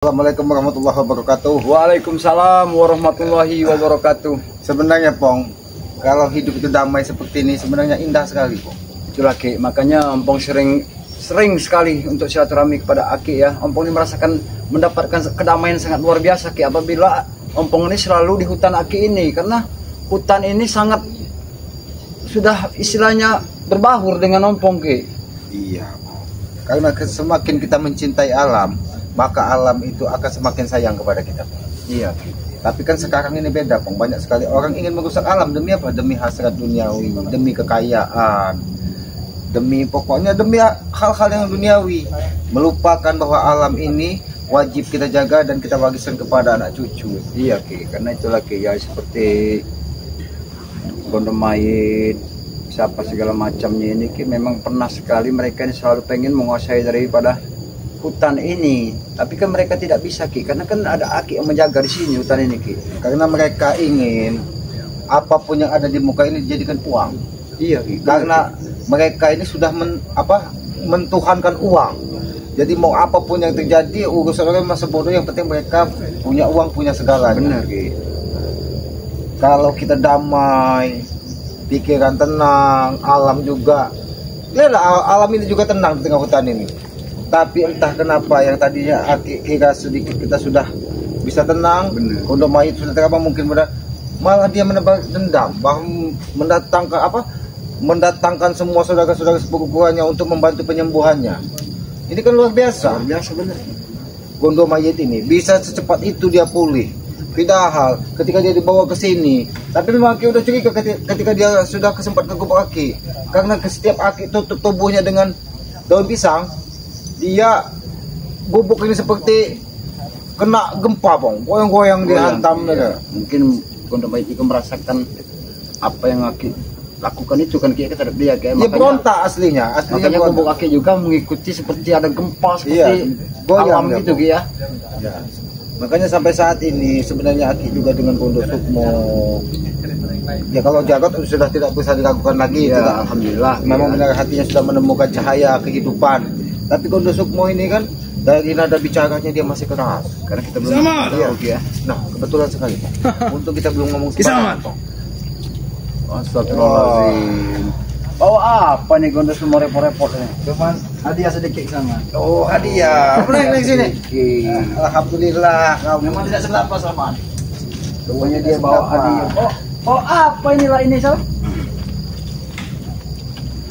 Assalamualaikum warahmatullahi wabarakatuh. Waalaikumsalam warahmatullahi wabarakatuh. Sebenarnya Pong, kalau hidup itu damai seperti ini sebenarnya indah sekali Pong. Itu lagi, makanya Ompong sering sekali untuk silaturahmi kepada Aki ya. Ompong ini mendapatkan kedamaian sangat luar biasa Ki apabila Ompong ini selalu di hutan Aki ini, karena hutan ini sangat sudah istilahnya berbaur dengan Ompong Ki. Iya Pong. Karena semakin kita mencintai alam, maka alam itu akan semakin sayang kepada kita. Iya. Tapi kan sekarang ini beda Pong. Banyak sekali orang ingin merusak alam. Demi apa? Demi hasrat duniawi, demi kekayaan, pokoknya demi hal-hal yang duniawi, melupakan bahwa alam ini wajib kita jaga dan kita wariskan kepada anak cucu. Iya Ki, karena itu lagi ya seperti Gondomait, siapa segala macamnya ini Ki, memang pernah sekali mereka ini selalu pengen menguasai daripada hutan ini, tapi kan mereka tidak bisa Ki, karena kan ada Aki yang menjaga di sini hutan ini Ki. Karena mereka ingin apapun yang ada di muka ini dijadikan uang. Iya Ki, karena mereka ini sudah mentuhankan uang. Jadi mau apapun yang terjadi urusan orang masa bodoh, yang penting mereka punya uang, punya segala. Benar Ki. Kalau kita damai, pikiran tenang, alam juga, ya alam ini juga tenang di tengah hutan ini. Tapi entah kenapa yang tadinya kira sedikit kita sudah bisa tenang, Gondomait sudah terapa mungkin malah dia menebar dendam, bahwa mendatangkan semua saudara-saudara sepupuannya untuk membantu penyembuhannya. Ini kan luar biasa. Luar biasa benar. Gondomait ini bisa secepat itu dia pulih. Padahal ketika dia dibawa ke sini, tapi memang Aki udah curiga ketika dia sudah kesempat ke gubuk Aki, karena setiap Aki tutup tubuhnya dengan daun pisang, dia gubuk ini seperti kena gempa Bang, goyang-goyang dihantam. Ya. Mungkin Gondomait itu merasakan apa yang Aki lakukan itu kan kita terhadap dia kayak dia berontak aslinya makanya gubuk Aki juga mengikuti seperti ada gempa seperti goyang alam gitu ya. Ya. Makanya sampai saat ini sebenarnya Aki juga dengan Gondo Sukmo, ya kalau Jarot sudah tidak bisa dilakukan lagi ya, alhamdulillah memang benar hatinya sudah menemukan cahaya kehidupan. Tapi Gondo Sukmo ini kan dari nada bicaranya dia masih keras, karena kita belum ya. Nah kebetulan sekali untuk kita belum ngomong sama. Astagfirullahaladzim. Bawa apa nih Gondo semua repot-repot nih? Cuman hadiah sedikit sama. Oh hadiah. Pernah di sini? Alhamdulillah. Memang tidak seberapa sama. Pokoknya dia bawa hadiah. Oh apa inilah ini Sal?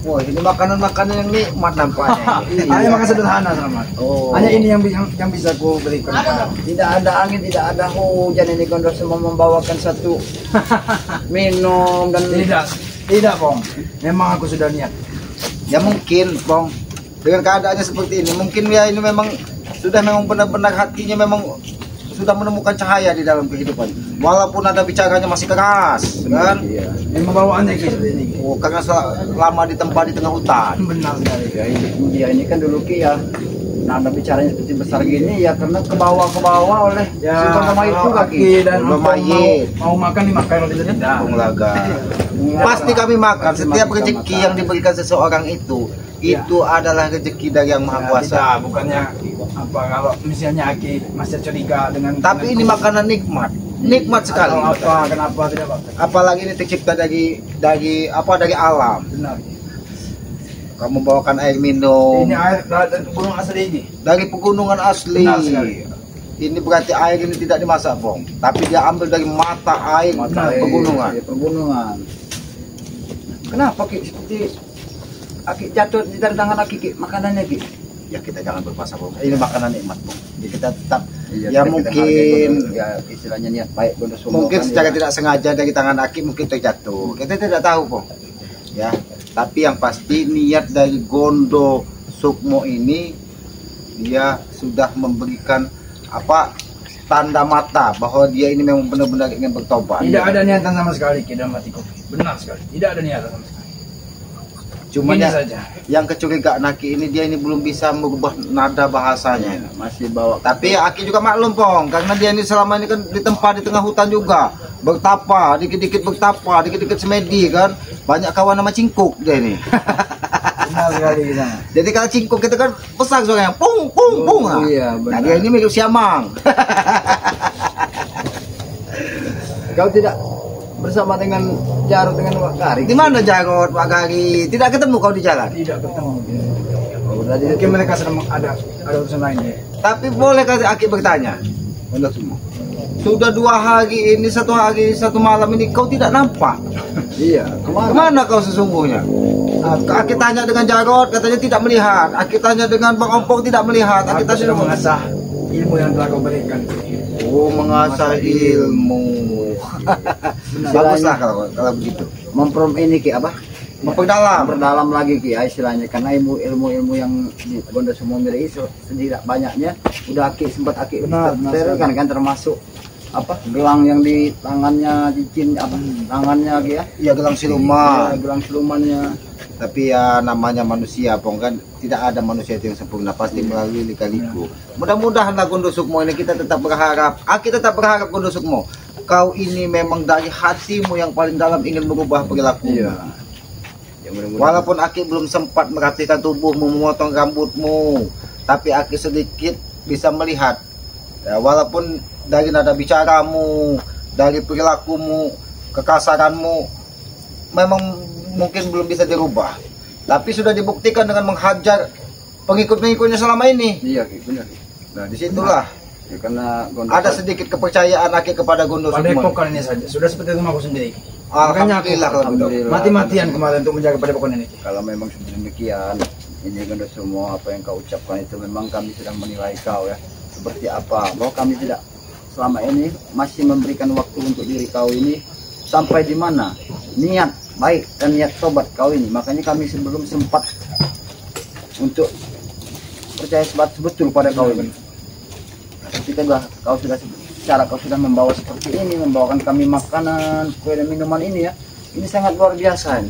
Wah ini makanan-makanan yang nikmat nampaknya. Hanya makan sederhana sama. Oh. Hanya ini yang bisa aku berikan kepada. Tidak ada angin, tidak ada hujan, ini Gondo semua membawakan satu minum dan tidak Bong. Memang aku sudah niat. Ya mungkin Bong, dengan keadaannya seperti ini mungkin ya ini memang sudah benar-benar hatinya memang sudah menemukan cahaya di dalam kehidupan. Walaupun ada bicaranya masih keras, kan? Iya. Yang membawaannya gitu ini. Oh, karena lama ditempa di tengah hutan. Benar sekali. Ya, dia ini kan dulu Ki ya. Nah, ada bicaranya seperti besar gini ya karena ke bawah oleh si Gondomait juga Ki. Dan mau makan dimakan kalau tidak. Laga. Pasti kami makan. Setiap rezeki yang diberikan seseorang itu adalah rezeki dari Yang Maha Kuasa. Bukannya apa kalau misalnya Aki masih curiga dengan. Tapi ini makanan nikmat sekali. Kenapa tidak Pak? Apalagi ini tercipta dari alam. Benar. Kamu bawakan air minum. Ini air dari gunung asli ini. Dari pegunungan asli. Benar sekali. Ini berarti air ini tidak dimasak Bong, tapi dia ambil dari mata air pegunungan. Pegunungan. Kenapa Ki seperti Aki jatuh di tangan Aki Ki makanannya Ki? Ya kita jangan berpuasa Bong. Ini makanan nikmat Bong. Jadi kita tetap mungkin ya istilahnya niat baik Gondo Sukmo. Mungkin secara tidak sengaja dari tangan Aki mungkin terjatuh. Kita tidak tahu Bong. Ya, tapi yang pasti niat dari Gondo Sukmo ini dia sudah memberikan tanda mata bahwa dia ini memang benar-benar ingin bertobat. Tidak ada niatan sama sekali Ki dalam hatiku. Benar sekali. Tidak ada niatan sama sekali. Cuma yang kecurigaan Aki ini dia ini belum bisa merubah nada bahasanya. Ya, masih bawa. Tapi Aki juga maklum Pong, karena dia ini selama ini kan ditempa di tengah hutan juga. Bertapa, dikit-dikit bertapa, dikit-dikit semedi kan. Banyak kawan nama cingkuk dia ini. Benar sekali kita. Jadi kalau cingkuk kita kan pesan soalnya pung pung pung. Oh, iya, Nah, benar. dia ini milik siamang. Kau tidak bersama dengan Jarod dengan Pak Gari? Di mana Jarod, Pak Gari? Tidak ketemu kau di jalan. Tidak ketemu. Oh, berarti Mungkin mereka sedang ada urusan lain ya. Tapi boleh kasih Aki bertanya? Untuk semua. Sudah 2 hari ini, 1 hari 1 malam ini kau tidak nampak. iya, kemana? Kemana kau sesungguhnya? Aki tanya dengan Jarod, katanya tidak melihat. Aki tanya dengan Bang Ompong tidak melihat. Aki Aku tanya sudah dengan mengasah ilmu yang telah kau berikan. Oh, mengasah ilmu. Baguslah kalau begitu. Memprom ini Ki apa? Memperdalam. Lagi Ki istilahnya, karena ilmu yang di Gondosumo itu sendiri banyaknya udah sempat Benar, teruskan kan, termasuk apa gelang yang di tangannya, cincin apa tangannya Ki ya. Ya gelang siluman. Iya, gelang silumannya. Tapi ya namanya manusia, Pong, kan tidak ada manusia itu yang sempurna, pasti melalui lika-liku. Mudah-mudahan Gondo Sukmo ini kita tetap berharap, kita tetap berharap Gondo Sukmo, kau ini memang dari hatimu yang paling dalam ingin merubah perilaku. Iya. Ya, mudah-mudahan. Walaupun Aki belum sempat merapikan tubuhmu, memotong rambutmu, tapi Aki sedikit bisa melihat. Ya, walaupun dari nada bicaramu, dari perilakumu, kekasaranmu, memang mungkin belum bisa dirubah. Tapi sudah dibuktikan dengan menghajar pengikut-pengikutnya selama ini. Iya Ki, benar. Nah, disitulah Ya, karena Gondo ada sedikit kepercayaan Aki kepada Gondo Sukmo. Padepokan ini saja sudah seperti rumahku sendiri. Alhamdulillah kalau begitu. Alhamdulillah. Mati-matian kemarin untuk menjaga padepokan ini. Kalau memang sudah demikian, ini Gondo semua apa yang kau ucapkan itu memang kami sudah menilai kau ya seperti apa. Bahwa kami tidak selama ini masih memberikan waktu untuk diri kau ini sampai di mana niat baik dan niat tobat kau ini. Makanya kami sebelum sempat untuk percaya betul pada kau ini. Ketika kau sudah membawa seperti ini, membawakan kami makanan, kue dan minuman ini ya, ini sangat luar biasa.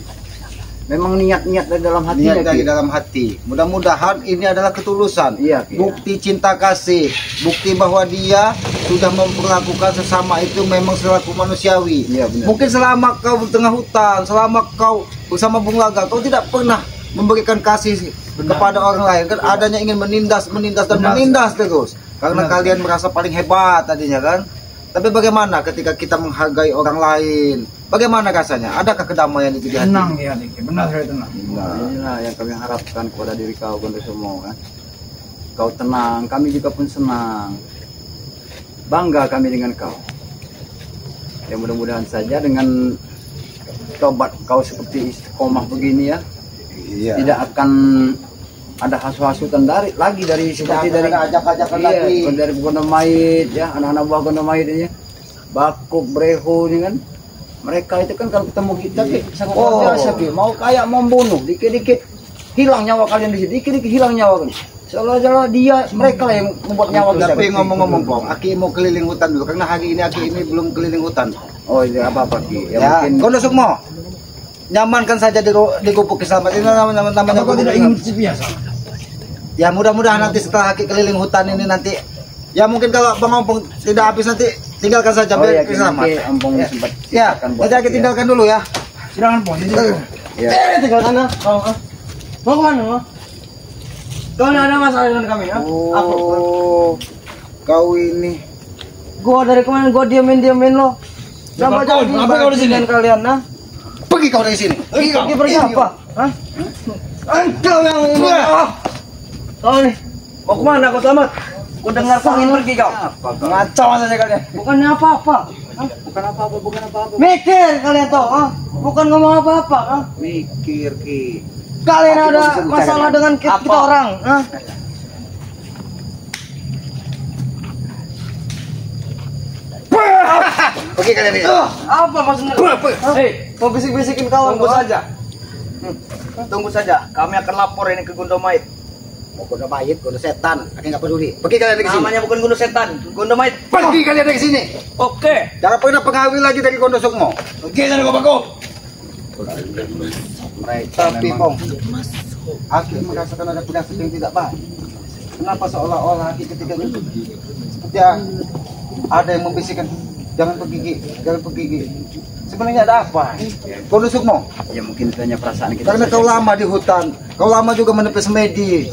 Memang niat-niat dari dalam hati. Niat dari dalam hati. Mudah-mudahan ini adalah ketulusan. Iya, Ki. Bukti cinta kasih, bukti bahwa dia sudah memperlakukan sesama itu memang selaku manusiawi. Iya, benar. Mungkin selama kau di tengah hutan, selama kau bersama Bung Laga, kau tidak pernah memberikan kasih kepada orang lain. Kan adanya ingin menindas dan menindas terus. Karena kalian merasa paling hebat tadinya kan. Tapi bagaimana ketika kita menghargai orang lain? Bagaimana rasanya? Adakah kedamaian itu di hati? Tenang ya, Dik. Benar sekali tenang. Nah, inilah yang kami harapkan kepada diri kau Gondo semua kan. Kau tenang, kami juga pun senang. Bangga kami dengan kau. Ya mudah-mudahan saja dengan tobat kau seperti istiqomah begini ya, Iya. tidak akan ada hasu-hasutan lagi dari seperti dari ajak-ajakan lagi. dari Gondomait ya, anak-anak buah Gondomait ini ya. Bakuk, Breho ini kan. Mereka itu kan kalau ketemu kita sangat luar biasa Ki. Mau kayak mau membunuh, dikit-dikit hilang nyawa kalian di sini, dikit-dikit hilang nyawa kalian. Seolah-olah mereka lah yang membuat nyawa kita. Tapi ngomong-ngomong, Pong, Aki mau keliling hutan dulu karena hari ini Aki ini belum keliling hutan. Oh, ini apa-apa Ki. Ya, Ya, mungkin Gondo Sukmo, nyamankan saja di gubuk Kiselamat. Ini namanya Apa kau gubuk tidak Kiselamat. ingin biasa? Ya mudah-mudahan nanti setelah Aki keliling hutan ini nanti, ya mungkin kalau Bang Ompong tidak habis nanti tinggalkan saja oh, ya, biar Kiselamat. nanti Ompong Ya, sempat ya, ceritakan buat nanti Aki Ki, ya. tinggalkan dulu ya. Silakan Pong. Ya. Tinggalkan ah. Mau kemana? Kau tidak ada masalah dengan kami ya? Aku. Oh, kau ini. Gua dari kemarin gua diamin lo. Sampai jadi Apa kau di sini? kalian nah? Pergi kau dari sini. Pergi kau. Pergi apa? Hah? Engkau yang kau nih. Mau kemana kau Selamat? Ku dengar kau ingin pergi kau. Ngacau saja kalian. Bukannya apa-apa. Bukan apa-apa. Mikir kalian tuh, bukan ngomong apa-apa. Mikir Ki. Kalian ada masalah dengan kita orang. Pergi kalian ini. Apa maksudnya? Hei, mau bisik-bisikin kawan. Tunggu saja. Tunggu saja. Kami akan lapor ini ke Gondomait. Mau Gondomait, Gondo setan. Aki nggak peduli. Pergi kalian dari sini. Namanya bukan Gondo Setan, Gondomait. Pergi kalian dari sini. Oke. Jangan pernah pengaruhi lagi dari Gondo Sukmo. Oke, sana kau bako. Tapi Pong, Aki merasakan ada firasat yang tidak baik. Kenapa seolah-olah Aki ketika itu seperti ada yang membisikkan, jangan pergi Ki, jangan pergi Ki. Sebenarnya ada apa? Kondo Sukmo? Ya mungkin itu hanya perasaan kita Karena saja. kau lama di hutan, kau lama juga menepis semedi.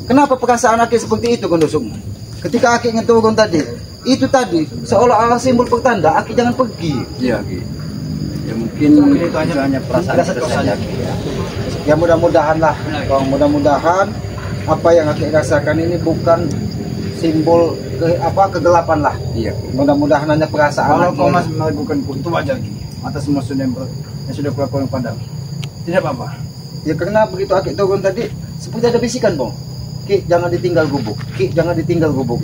Kenapa perasaan Aki seperti itu, Kondo Sukmo? Ketika Aki ingin turun tadi, itu tadi seolah-olah simbol pertanda Aki jangan pergi. Iya Ki. Ya mungkin itu hanya perasaan kita saja Ki. Ya mudah-mudahan lah, mudah-mudahan apa yang Aki rasakan ini bukan simbol kegelapan lah. Iya. Mudah-mudahan hanya perasaan. Kalau Aki. kau masih melakukan itu wajar Ki. Atas semua yang sudah kulakukan padamu. Tidak apa-apa. Ya karena begitu Aki turun tadi, seperti ada bisikan, Bang. Ki, jangan ditinggal gubuk. Ki, jangan ditinggal gubuk.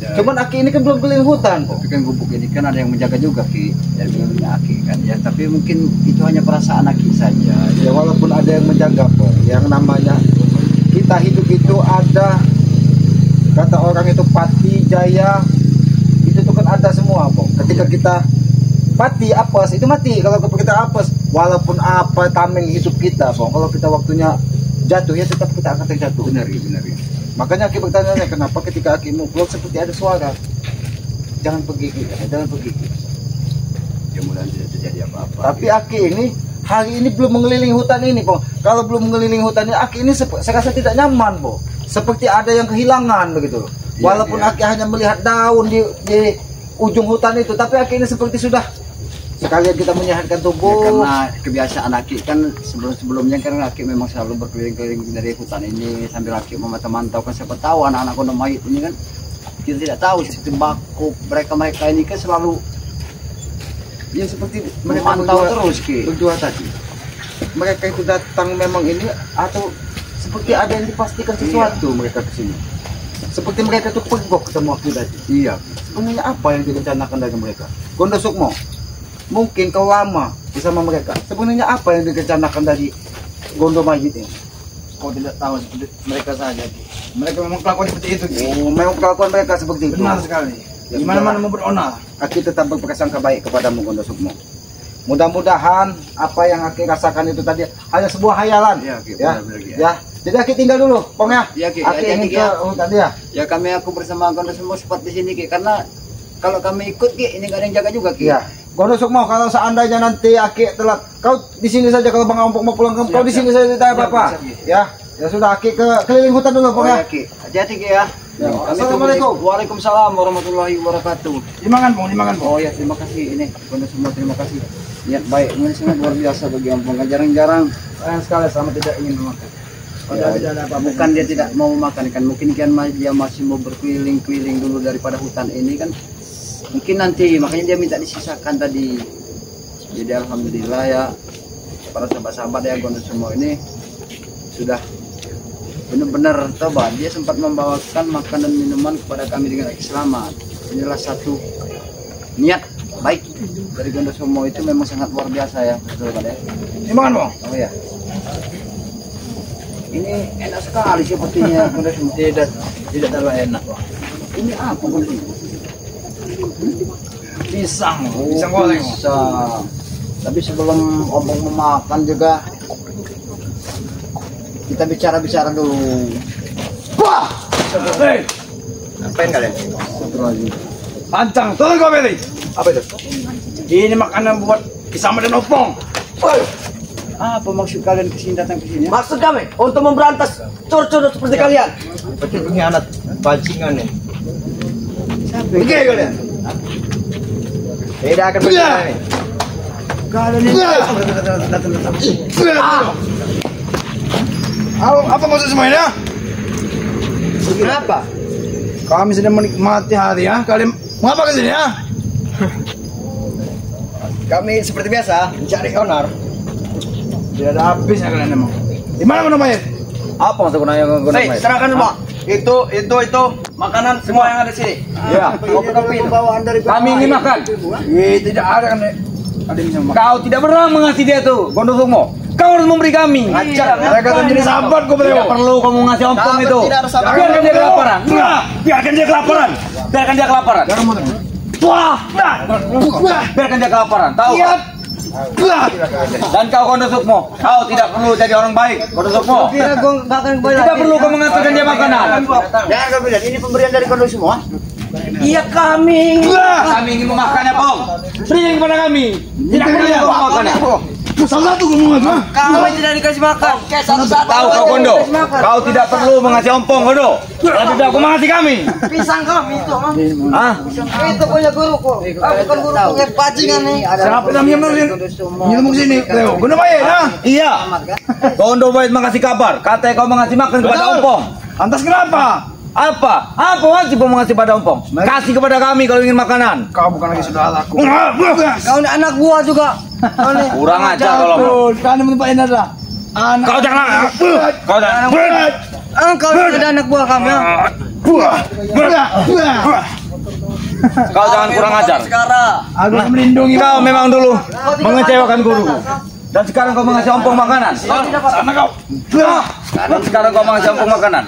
Ya. Cuman Aki ini kan belum keliling hutan, Bang. Tapi kan gubuk ini kan ada yang menjaga juga Ki. Dari miliknya Aki kan. Ya tapi mungkin itu hanya perasaan Aki saja. Ya walaupun ada yang menjaga, Bang. Yang namanya kita hidup itu ada, kata orang itu pati jaya, itu tuh kan ada semua, Bang. Ketika kita pati apes itu mati, kalau kita apes walaupun apa tameng hidup kita, Bang. Kalau kita waktunya jatuh ya tetap kita akan terjatuh. Benar ya. Makanya Aki bertanya kenapa ketika Aki mau keluar seperti ada suara. Jangan pergi Ki, jangan pergi Ki. Ya mudah tidak terjadi apa-apa. Tapi Aki ini hari ini belum mengelilingi hutan ini, Bang. Kalau belum mengelilingi hutan ini, Aki ini saya rasa tidak nyaman, Bang. Seperti ada yang kehilangan begitu. Iya, Walaupun iya. Aki hanya melihat daun di ujung hutan itu, tapi Aki ini seperti sudah sekalian kita menyehatkan Ya, tubuh. karena kebiasaan Aki kan sebelum-sebelumnya kan Aki memang selalu berkeliling-keliling dari hutan ini sambil Aki memantau-mantau kan siapa tahu anak-anak Kondo Mayit ini kan kita tidak tahu seperti bakuk mereka ini kan selalu Ya seperti mereka mereka memantau berdua- terus Ki. berdua tadi. Mereka itu datang memang ini atau seperti ada yang dipastikan sesuatu mereka ke sini. Seperti mereka itu pegok ketemu aku tadi. Iya. Sebenarnya apa yang direncanakan dari mereka? Kondo Sukmo, mungkin kau lama bersama mereka. Sebenarnya apa yang direncanakan dari Gondo Mayit ini? Kau tidak tahu seperti mereka saja Ki. Mereka memang kelakuan seperti itu Ki. Oh, memang kelakuan mereka seperti itu. Benar sekali. Ya, Di mana-mana mau beronal. Aki tetap berprasangka baik kepadamu, Gondo Sukmo. Mudah-mudahan apa yang Aki rasakan itu tadi hanya sebuah hayalan. Iya, Ki, Ya, benar-benar, Ki, ya. Jadi Aki tinggal dulu, Pong ya. Iya, Ki, Aki hati-hati, ingin Ki, ke ya. hutan dia. Ya kami aku bersama Kondo semua seperti sini Ki karena kalau kami ikut Ki ini gak ada yang jaga juga Ki. Iya. Gondo Sukmo, kalau seandainya nanti Aki telat, kau di sini saja kalau Bang Ompong mau pulang ke kau di sini saja tidak apa-apa. Ya. Ya sudah Aki ke keliling hutan dulu, Pong Oh, ya. ya Ki. Hati-hati Ki ya. Ya, Kami Assalamualaikum. tunggu di- Waalaikumsalam warahmatullahi wabarakatuh. Dimakan Bang. Oh ya terima kasih ini Kondo semua terima kasih. Niat baik ini sangat luar biasa bagi Ampong. Jarang-jarang Sayang sekali sama tidak ingin memakan. Padahal tidak ada apa-apa. bukan dia tidak mau makan kan mungkin dia masih mau berkeliling-keliling dulu daripada hutan ini kan mungkin nanti makanya dia minta disisakan tadi. Jadi alhamdulillah ya para sahabat-sahabat ya Gondo semua ini sudah benar-benar coba dia sempat membawakan makanan minuman kepada kami dengan selamat. Inilah satu niat baik dari Gondo semua itu memang sangat luar biasa ya betul kan ya. Dimakan Bang. Oh ya. Ini enak sekali sepertinya Gondo semua. Tidak terlalu enak Bang. Ini apa Gondo? Pisang goreng. Pisang. Tapi sebelum Obong memakan juga kita bicara-bicara dulu. Wah! Hei, Ngapain kalian? Satu lagi. pancang, turun kau Beli. Apa itu? Ini makanan buat Kisama dan Opong. Apa maksud kalian kesini datang kesini? Ya? Maksud kami untuk memberantas cur-cur seperti kalian. Seperti pengkhianat bajingan nih. Siapa? Pergi kalian. Tidak akan berjalan ini. Kalian ini. Apa maksud semua ini? Kenapa? Kami sedang menikmati hari ya. Kalian mengapa ke sini ya? Kami seperti biasa mencari honor. Tidak ada habisnya kalian emang. Di mana Gondo Mayit? Apa maksud gunanya Gondo Hei, Mayit? serahkan semua. Itu makanan semua yang ada di sini. Ya. Bawaan dari Kami ingin makan. Tidak ada kan. Ada yang bisa makan. Kau tidak berhak mengasih dia tuh, Gondo Sukmo. Kau harus memberi kami. Ngajar. Mereka kan jadi sahabat kau Tidak beliau. perlu kamu ngasih ompong Kami itu. tidak harus sabar. Biarkan dia kelaparan. Biarkan dia kelaparan. Biarkan dia kelaparan. Jangan muter. Wah, biarkan dia kelaparan. Tahu? Dan kau Gondo Sukmo, kau tidak perlu jadi orang baik, Gondo Sukmo. Tidak perlu kau mengantarkan dia makanan. Jangan kau bilang ini pemberian dari Kondo semua. Iya kami. Kami ingin memakannya, Pong. Berikan kepada kami. Tidak boleh memakannya. Satu ngomong apa? Kami tidak dikasih makan. Satu-satu. Tahu kau Gondo? Kau tidak perlu mengasih ompong, Gondo. Lebih baik kau mengasih kami. Pisang kami itu. Hah? Itu punya guruku. Bukan guruku yang bajingan nih. Siapa namanya ngomong sini? Gondo bayar, nah? Iya. Gondo baik mengasih kabar. Katanya kau mengasih makan kepada ompong. Lantas kenapa? Apa? Apa wajib kau mengasih pada ompong? Kasih kepada kami kalau ingin makanan. Kau bukan lagi saudaraku. Kau ini anak gua juga. Kurang ajar kalau Kalian menumpahin adalah anak. kau jangan. Kau jangan. Engkau ada anak buah kami. Kau jangan kurang ajar. Sekarang. Aku akan melindungi Kau memang dulu mengecewakan guru. Dan sekarang kau mengasih ompong makanan. sana kau. Dan sekarang kau mengasih ompong makanan.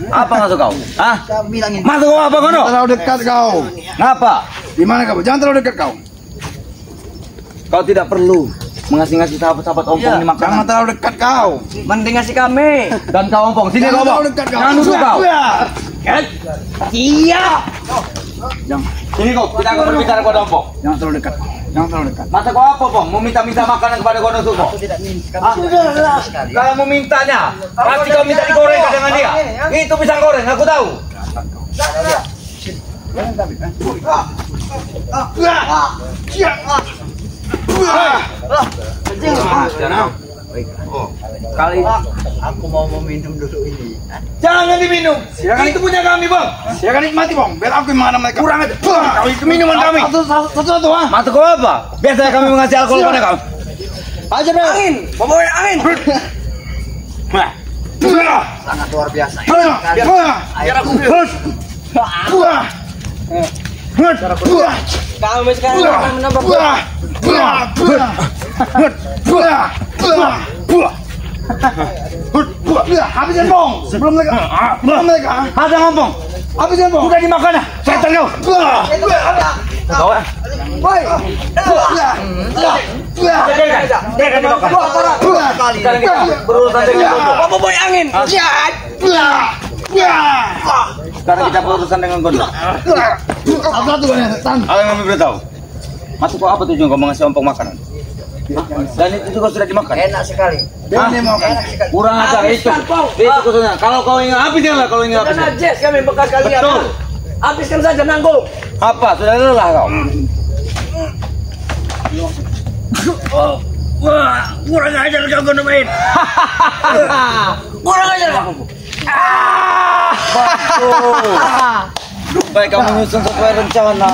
Apa maksud kau? Hah? Maksud kau apa, Gondo? Terlalu dekat kau. Ngapa? Di mana kau? Jangan terlalu dekat kau. Kau tidak perlu mengasih sahabat-sahabat ompong ini Jangan makanan. terlalu dekat kau. Mending ngasih kami. Dan kau ompong, sini kau Jangan ompong. terlalu dekat kau. Jangan duduk kau. Iya. Sini kau, kita akan berbicara kepada ompong. Jangan terlalu dekat. Jangan terlalu dekat. Masa kau apa, Pong? Mau minta-minta makanan kepada Gondo Suko? Kalau mau mintanya, pasti kau minta digoreng dengan dia. Itu pisang goreng, aku tahu. Kali aku mau minum dulu ini. Jangan diminum. Silakan. Itu punya kami, Bang. Silakan nikmati, Bang. Biar aku yang mana mereka. Kurang aja. Kau itu minuman kami. Satu-satu, ah. Maksud kau apa? Biasanya kami mengasih alkohol pada kau. Aja deh. Angin. Bawa angin. Sangat luar biasa. Biar aku. Kami sekarang akan menambah. Habisin, Bang. Sebelum mereka. Ada ngomong. Habisin, Bang. Udah dimakan ya? Setan kau. Kau ya? Woi. Dia akan dimakan. Sekarang kita berurusan dengan Gondo. Bawa boy angin. Sekarang kita berurusan dengan Gondo. Satu-satu, Bang. Apa yang kami beritahu? Maksud kau apa tujuan kau mengasih ompong makanan? Dan itu juga sudah dimakan. Enak sekali. Enak sekali. Kurang ajar itu. Itu khususnya. Kalau kau ingin habiskan lah kalau ingin Bukan habiskan. najis kami bekas kalian. Betul. Habiskan saja nanggung. Apa? Sudah lelah kau? Kurang ajar kau Gondo main. Kurang ajar kau. Rupanya kamu menyusun sesuai rencana.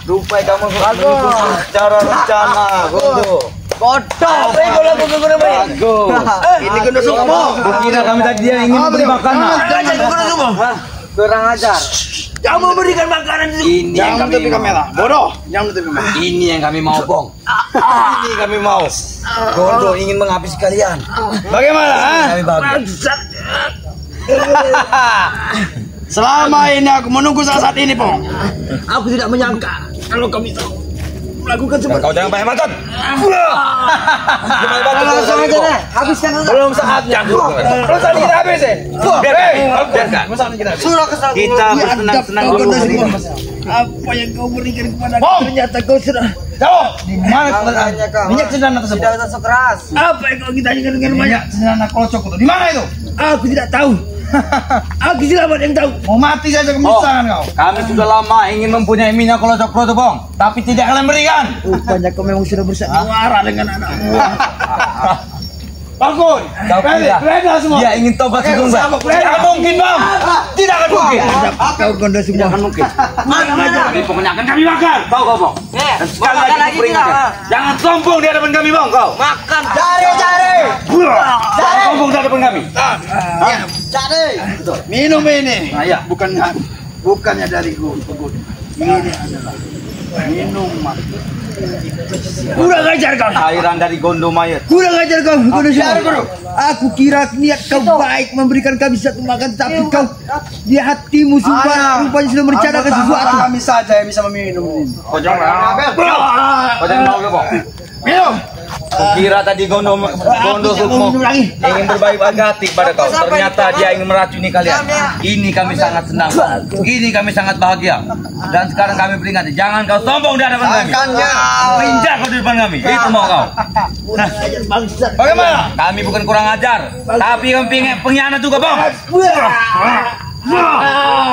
Rupanya kamu menyusun secara rencana, Gondo. Bodoh. Bola bukan Gondo main. Bagus. Ini Gondo Sumo. Kukira kami tadi dia ingin memberi makanan. Kurang ajar Gondo Sumo. Kurang ajar. Jangan memberikan makanan itu. Ini yang Jangan kami menutupi kamera. Bodoh. Jangan menutupi kamera. Ini yang kami mau, Bong. Ini kami mau. Gondo ingin menghabisi kalian. Bagaimana, ah? Kami bagus. Selama ini aku menunggu saat ini, Pong. Aku tidak menyangka kalau kau bisa melakukan seperti Kau jangan banyak makan. Langsung aja deh. Habiskan dulu. Belum saatnya. Belum saatnya kita habis ya. Biarkan. Suruh kesal. Kita bersenang-senang dulu hari ini. Apa yang kau berikan kepada Bom! ternyata kau sudah Jauh. Di mana Makanya kau minyak cendana tersebut? tidak usah keras. Apa yang kau kita dengan banyak? Minyak cendana kolocok itu. Di mana itu? Aku tidak tahu. Aku tidak ada yang tahu. Mau mati saja kemisangan kau. Kami sudah lama ingin mempunyai minyak kolocok proto, Bong. Tapi tidak kalian berikan. Rupanya kau memang sudah bersandiwara dengan anakmu. Bangun. Kau kira Geledah semua. dia ingin tobat sesungguhnya. sabuk, Tidak mungkin, Bang. Tidak akan mungkin. Kau Gondo semua. Tidak akan mungkin. Mana aja. Tapi pokoknya akan kami makan. Tahu kau, Bong? Dan sekali makan lagi lagi kuperingatkan. tidak? Jangan sombong di hadapan kami, Bong. Kau. Makan. Cari. Jangan sombong di hadapan kami. Cari. Minum ini. Nah, ya. Bukannya dari guru. Ini adalah minuman. Kurang ajar kau. Cairan dari Gondo mayat. Kurang ajar kau. Gondo semua. Aku kira niat kau baik memberikan kami satu makan, tapi kau di hatimu sumpah rupanya sudah merencanakan sesuatu. Kami saja yang bisa meminum ini. Kau jangan. Kau jangan mau, Bong. Minum. Kira tadi Gondo Sukmo ingin berbaik hati kepada kau. Ternyata dia ingin meracuni kalian. Ini kami sangat senang. Ini kami sangat bahagia. Dan sekarang kami peringati, jangan kau sombong di hadapan kami. Injak kau di depan kami. Itu mau kau. Nah, bagaimana? Kami bukan kurang ajar, tapi kami pengkhianat juga, Bang.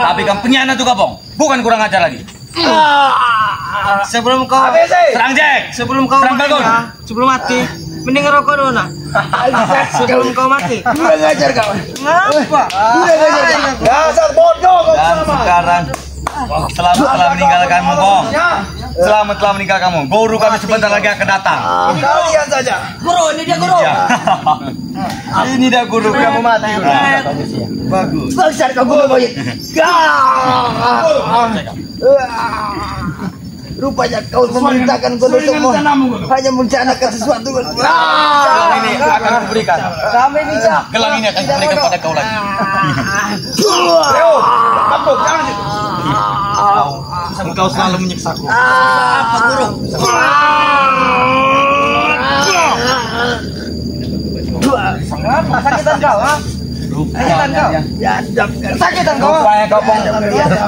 Tapi kamu pengkhianat juga, Bang. Bukan kurang ajar lagi. Sebelum kau Serang Jack. Sebelum kau Serang mati, Balgon. sebelum mati, mending ngerokok dulu nak. Sebelum kau mati. Udah ngajar kau. Ngapa? Udah ngajar. Dasar bodoh kau Dan sama. sekarang selamat telah meninggalkanmu, Bang. Selamat telah meninggalkanmu. Guru kami sebentar lagi akan datang. Kalian saja. Guru, ini dia guru. Ya. Ini dah guru kamu mati. Bagus. Besar kau gua boy. Rupanya kau memerintahkan Gondo Sukmo hanya merencanakan sesuatu. Gelang ini akan kuberikan. Kami bisa. Gelang ini akan kuberikan pada kau lagi. Kapok, jangan itu. Engkau selalu menyiksaku. Apa guru? Kenapa sakitan kau? Ha? Sakitan kau? Sakitan kau? Rupanya kau Pong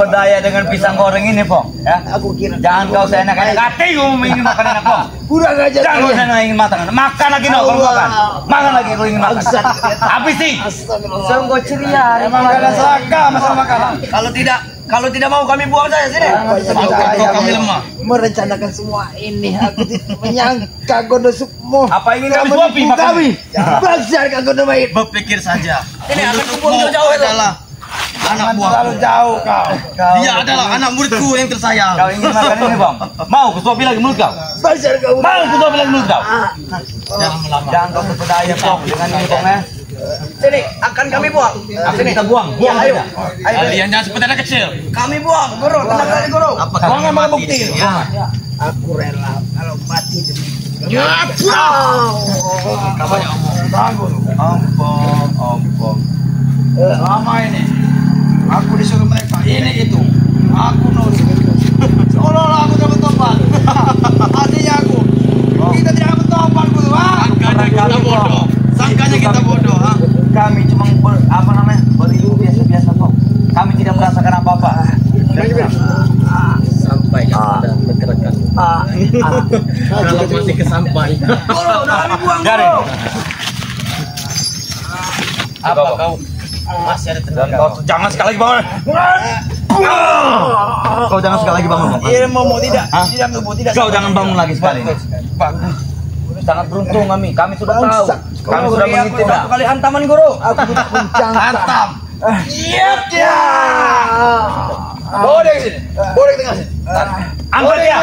berdaya dengan pisang goreng ini, Pong. Ya. Aku kira Jangan kau seenak-enak hati kau ingin makan enak, Pong. kurang ajar Jangan kau kalian. seenak ingin makan. Makan lagi no, kalau makan. Makan lagi kau ingin makan. Habis sih. Sungguh ceria. Emang gak ada seragam masalah makanan. Kalau tidak mau kami buang saja sini. Kami lemah. Merencanakan semua ini. Aku tidak menyangka Gondo Sukmo Apa ingin kami suapi makan? kami. Besar kau Gondo Baik. Berpikir saja. Ini akan kubuang jauh-jauh itu. Anak buah. Terlalu jauh kau. Dia adalah anak muridku yang tersayang. Kau ingin makan ini, Bang? Mau ku suapi lagi mulut kau? Besar kau. Mau ku suapi lagi mulut kau? Jangan kau terpedaya, Pong, dengan ini, Pong, ya. Sini, akan kami buang. Sini kita buang. Buang ayo. saja. Kalian jangan seperti anak kecil. Kami buang, guru. Tenang kali guru. Jangan mau bukti. Aku rela kalau mati demi Ompong. lama ini. Aku disuruh mereka ini itu. Aku nurut. Seolah-olah aku dapat topan. Artinya aku. Kita tidak dapat topan guru. Sangkanya kita bodoh. Kami cuma berilmu biasa-biasa, Pong. Kami tidak merasakan apa-apa. Sampai kepada pergerakan. Kalau masih kesampai. Guru, udah kami buang Dari. guru. Apa kau? Masih ada tenaga. Kau jangan sekali lagi bangun. Kau jangan sekali lagi bangun. Iya mau tidak. Hah? Tidak. Kau jangan bangun lagi sekali. Bagus. Sangat beruntung kami. Kami sudah tahu. Kami sudah Beri aku mengikuti. satu kali hantaman guru. Aku tidak mencangka. Hantam. Ya. Bawa dia ke sini. Bawa dia ke tengah sini. Angkat dia.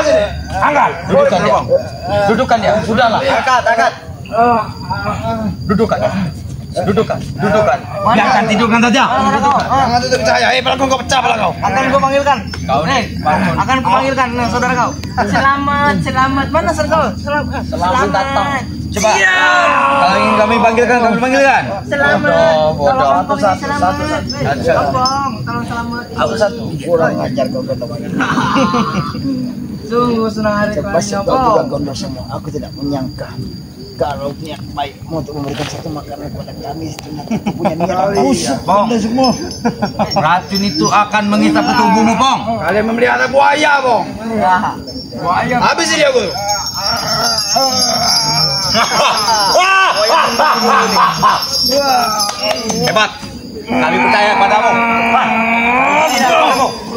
Angkat. Dudukkan dia. Dudukkan dia. Sudahlah. Angkat. Dudukkan. Dudukkan. Jangan tidurkan saja. Jangan tutup cahaya. Pelakon kau pecah pala kau. Akan ku panggilkan. Kau nih. Bangun. Akan ku panggilkan saudara kau. Selamat. Mana saudara kau? Selamat datang. Coba. Kalau ingin kami panggilkan, kami panggilkan. Selamat. Bodoh. Tolong selamat. Tolong selamat. Aku satu. Kurang ajar kau Gondo Baik. Sungguh senang hari Cepat kau kau juga Gondo semua. Aku tidak menyangka kalau niat baik untuk memberikan satu makanan kepada kami ternyata punya niat busuk Bong. Gondo semua. Racun itu akan menghisap ke tubuhmu, Pong. Kalian memelihara buaya, Bong. Buaya. Habis dia, Guru. Hebat. Kami percaya padamu.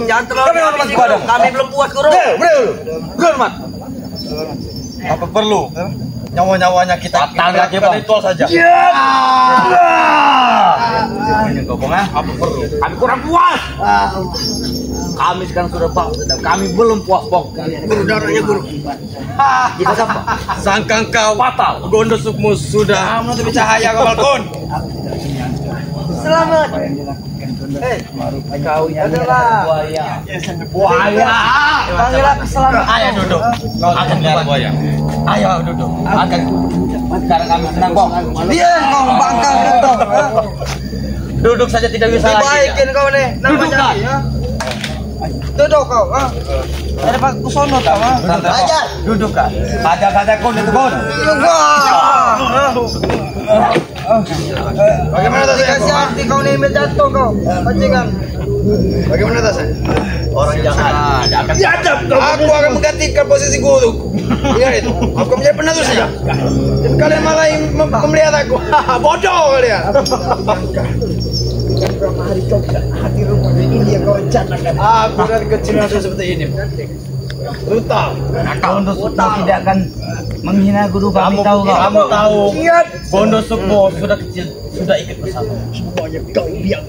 Jangan terlalu optimis, guru. Kami belum puas guru. Hormat. Apa perlu? Nyawa-nyawanya kita lagi ritual saja. Ini kau Bong, apa perlu? Kami kurang puas. Kami sekarang sudah puas, kami belum puas, Bong. Guru darahnya, Guru. Kita siapa? Sangka kau fatal. Gondo Sukmo sudah Menutupi cahaya ke balkon. Selamat. Kau adalah buaya. Panggil aku selamat. Ayo duduk. Kau akan buaya. Ayo duduk. Akan sekarang kami senang, Bong. Dia kau bangkang gitu. Duduk saja tidak bisa lagi. Dibaikin kau nih. Dudukkan. Duduk kau, ah. Ada Pak Kusono tau, ah. Ajar. Duduk kan. Saja kon itu kon. Bagaimana tas? Kasih arti kau nih ambil jatuh kau. Pancingan. Bagaimana tas? Orang jangan. Biadab kau. Aku akan menggantikan posisi guru. Ingat itu. Aku menjadi penerus saja. Dan kalian malah melihat aku. Bodoh kalian. Berapa hari kau tidak hadir rumahnya ini yang kau rencanakan. Aku dari kecil langsung seperti ini. Brutal. Bondo Sukmo tidak akan menghina guru kami tahu kau. Kamu tahu. Ingat. Bondo Sukmo sudah kecil sudah ikut bersama. Semuanya kau biang.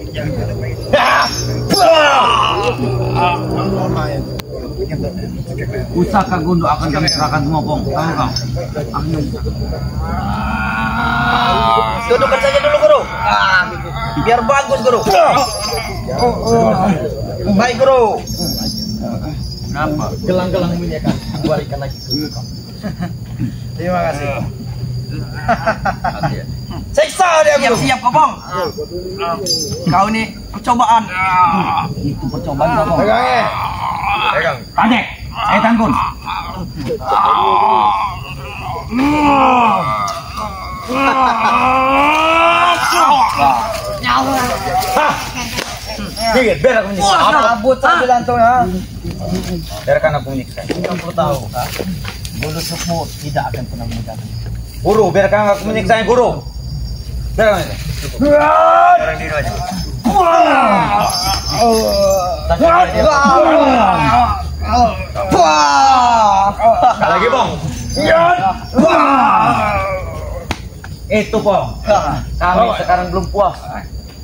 Pusaka Gondo akan kami serahkan semua pong. Tahu kau? Dudukkan saja dulu guru. Biar bagus guru. Baik guru. Kenapa? Gelang-gelang ini akan kembalikan lagi ke kau. Terima kasih. Siksa dia guru. Siap-siap kau bang. Kau ini percobaan. Itu percobaan kau pong. Pegang ya. Pegang. Adek, saya tanggung. Dikit, biar aku menyiksa. Rambut sambil langsung ya. Biarkan aku menyiksa. 60 tahun. Bondo Sukmo tidak akan pernah meninggalkan. Guru, biarkan aku menyiksa guru. Biarkan itu. Biarkan diri aja. Lagi bong. Itu pong. Kami sekarang belum puas.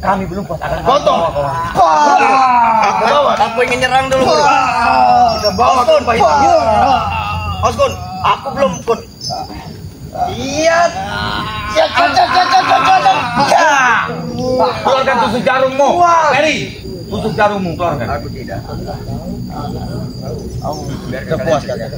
Kami belum puas akan Potong. Ke bawah. Aku ingin nyerang dulu guru. Kita bawa ke tempat hitam. Oskun, aku belum kun. Iya. Keluarkan tusuk jarummu. Ferry, tusuk jarummu keluarkan. Aku tidak. Puas kalian.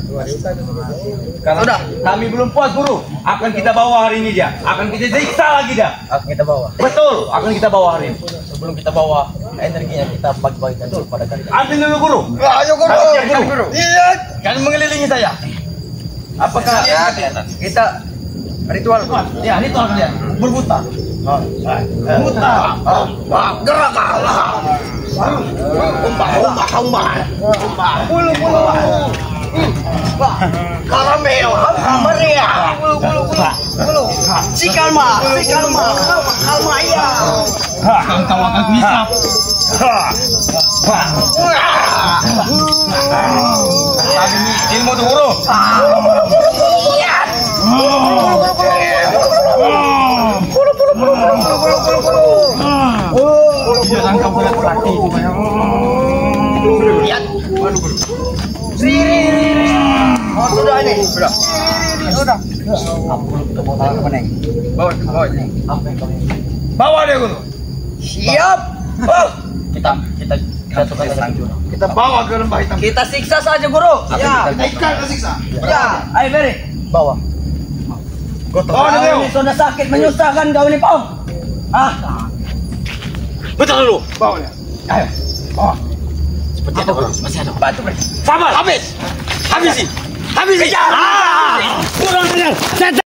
Karena Sudah. kami belum puas guru. Akan kita bawa hari ini dia. Akan kita siksa lagi dia. Akan kita bawa. Betul. Akan kita bawa hari ini. Sebelum kita bawa energinya kita bagi-bagikan dulu pada kalian. Ambil dulu guru. Ayo guru. Siap, guru. Iya. Kalian mengelilingi saya. Apakah kita ritual? Ya, ritual kalian. Berbuta. Berbuta. Gerak Allah. Bulu. Karamel. Maria. Bulu. Sikalma. Kalmaya. Kau akan hisap. Ilmu tuh guru. Jangan kau berat lagi itu banyak. Lihat. Oh sudah ini. Sudah. Bawa dia guru. Siap. Kita tukar dengan Kita bawa ke lembah hitam. Kita siksa saja guru. Ya. Kita ikat ke siksa. Ya. Ayo Ferry. Bawa. Gotong. Kau ini sudah sakit menyusahkan kau ini Pong. Betul dulu. Bawa dia. Ayo. Seperti ada guru. Masih ada. Bantu Ferry. Sabar. Habis. Habisi.